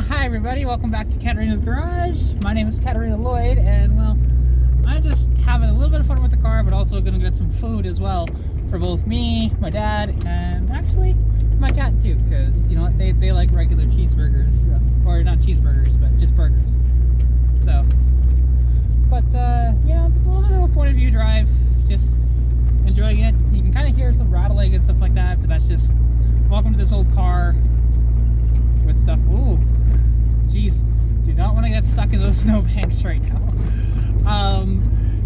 Hi everybody, welcome back to Katarina's Garage. My name is Katarina Lloyd, and well, I'm just having a little bit of fun with the car, but also gonna get some food as well for both me, my dad, and actually my cat too, because you know what, they like regular cheeseburgers, or not cheeseburgers, but just burgers. So, but yeah, it's a little bit of a point of view drive, just enjoying it. You can kind of hear some rattling and stuff like that, but that's just welcome to this old car with stuff. Ooh, jeez, do not want to get stuck in those snowbanks right now.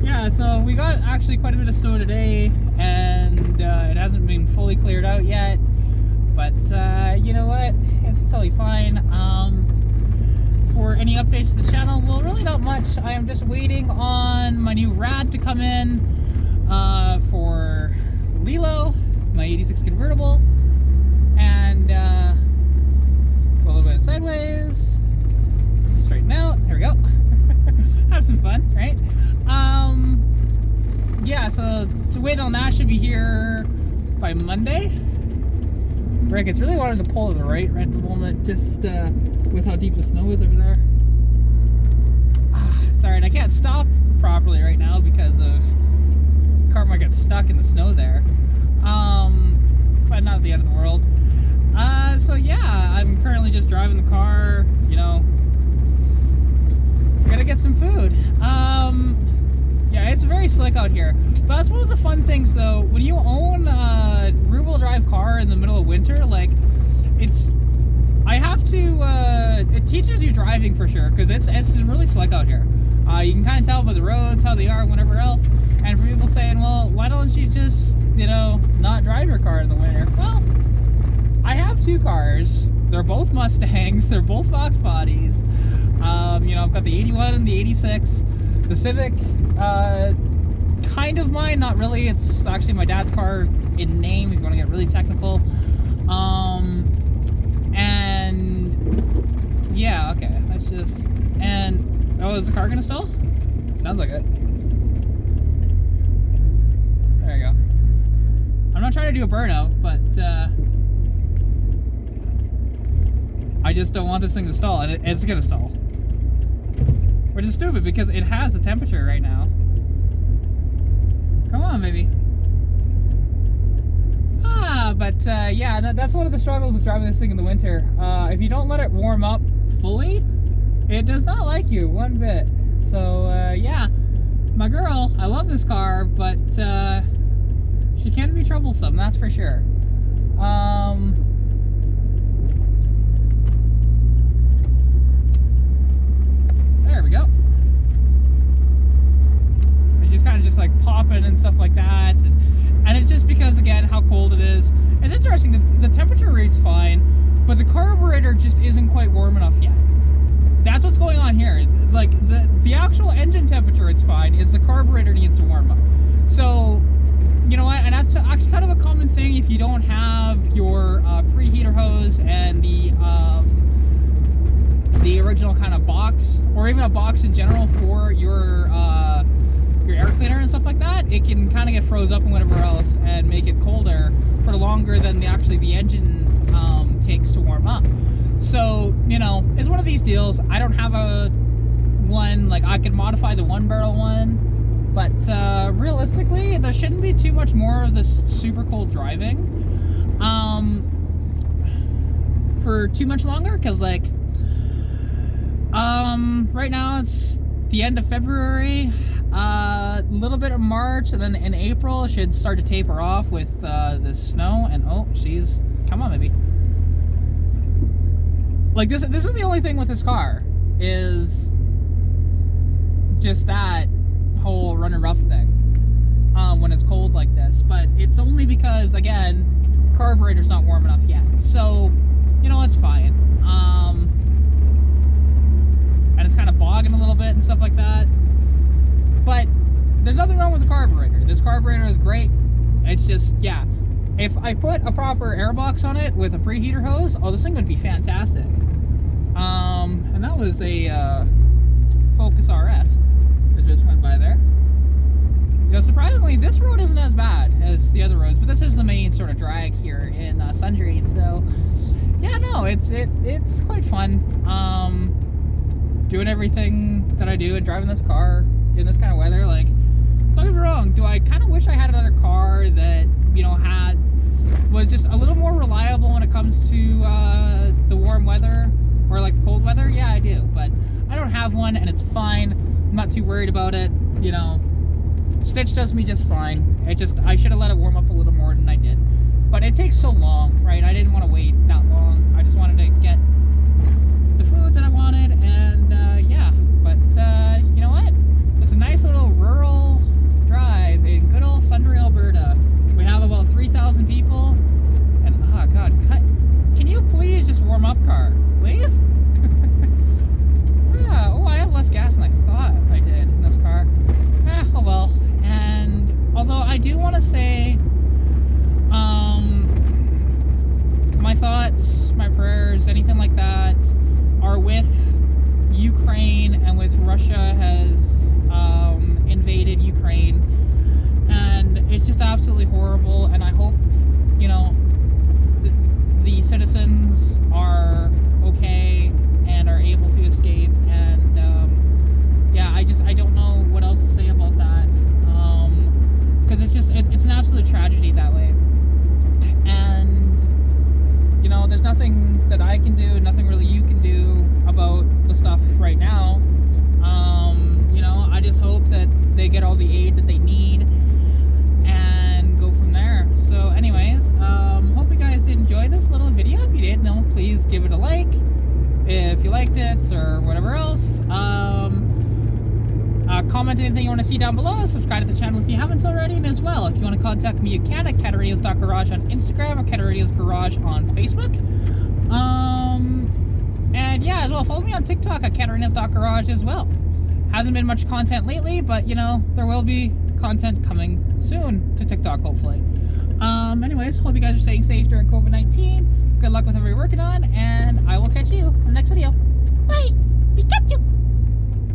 Yeah, so we got actually quite a bit of snow today, and it hasn't been fully cleared out yet, but you know what, it's totally fine. For any updates to the channel, well, really not much. I am just waiting on my new rad to come in for Lilo, my 86 convertible, and go a little bit sideways, straighten out, there we go. Have some fun, right? Yeah, so to wait on that, should be here by Monday. Rick, it's really wanting to pull to the right at the moment, just with how deep the snow is over there. Sorry, and I can't stop properly right now because of the car might get stuck in the snow there. But not at the end of the world. So yeah, I'm currently just driving the car, you know, gotta get some food. Yeah, it's very slick out here. But that's one of the fun things though, when you own a rear-wheel drive car in the middle of winter, like, I have to, it teaches you driving for sure, because it's just really slick out here. You can kind of tell by the roads, how they are, whatever else. And for people saying, well, why don't you just, you know, not drive your car in the winter? Well, I have two cars. They're both Mustangs. They're both foxbodies. You know, I've got the 81 and the 86. The Civic, kind of mine, not really. It's actually my dad's car in name, if you want to get really technical. And yeah, okay, that's just, and, oh, is the car gonna stall? Sounds like it. There you go. I'm not trying to do a burnout, but I just don't want this thing to stall, and it's gonna stall. Which is stupid because it has the temperature right now. Come on, baby. But yeah, that's one of the struggles with driving this thing in the winter. If you don't let it warm up fully, it does not like you one bit. So yeah, my girl, I love this car, but she can be troublesome, that's for sure. There we go. And she's kind of just like popping and stuff like that, and it's just because, again, how cold it is. It's interesting, the temperature rate's fine, but the carburetor just isn't quite warm enough yet. That's what's going on here. Like, the actual engine temperature is fine, is the carburetor needs to warm up. So, you know what, and that's actually kind of a common thing if you don't have your preheater hose and the original kind of box, or even a box in general for your air cleaner and stuff like that. It can kind of get froze up and whatever else and make it colder for longer than the engine takes to warm up. So, you know, it's one of these deals. I don't have a one, like, I could modify the one barrel one, but realistically, there shouldn't be too much more of this super cold driving for too much longer, because, like, right now it's the end of February, a little bit of March, and then in April it should start to taper off with the snow. And oh, she's, come on, baby. Like, this is the only thing with this car, is just that whole running rough thing when it's cold like this. But it's only because, again, carburetor's not warm enough yet. So, you know, it's fine. And it's kind of bogging a little bit and stuff like that. But there's nothing wrong with the carburetor. This carburetor is great. It's just, yeah, if I put a proper airbox on it with a preheater hose, oh, this thing would be fantastic. And that was a Focus RS that just went by there. You know, surprisingly, this road isn't as bad as the other roads, but this is the main sort of drag here in Sundry. So yeah, no, it's quite fun. Doing everything that I do and driving this car in this kind of weather. Like, don't get me wrong, do I kind of wish I had another car that, you know, was just a little more reliable when it comes to the warm weather or like the cold weather? Yeah, I do, but I don't have one, and it's fine. I'm not too worried about it. You know, Stitch does me just fine. I should have let it warm up a little more than I did, but it takes so long, right? I didn't want to wait that long. I just wanted to get the food that I wanted, and yeah, but you know what? It's a nice little rural drive in good old Sundre, Alberta. We have about 3,000 people, and oh god, can you please just warm up, car, please? Yeah, oh, I have less gas than I thought I did in this car. Oh well. And although I do want to say, my thoughts, my prayers, anything like that, are with Ukraine and with Russia has invaded Ukraine, and it's just absolutely horrible. And I hope, you know, the citizens are okay and are able to escape. And yeah, I don't know what else to say about that, because it's an absolute tragedy that way. And you know, there's nothing that I can do, nothing really you can do about the stuff right now. You know, I just hope that they get all the aid that they need and go from there. So anyways, hope you guys did enjoy this little video. If you did, please give it a like if you liked it, or whatever else. Comment anything you want to see down below. Subscribe to the channel if you haven't already, and as well, if you want to contact me, you can at katarina's.garage on Instagram or Katarina's Garage on Facebook. And yeah, as well, follow me on TikTok at katarina's.garage as well. Hasn't been much content lately, but you know, there will be content coming soon to TikTok, hopefully. Anyways, hope you guys are staying safe during COVID-19. Good luck with whatever you're working on, and I will catch you in the next video. Bye! Pikachu!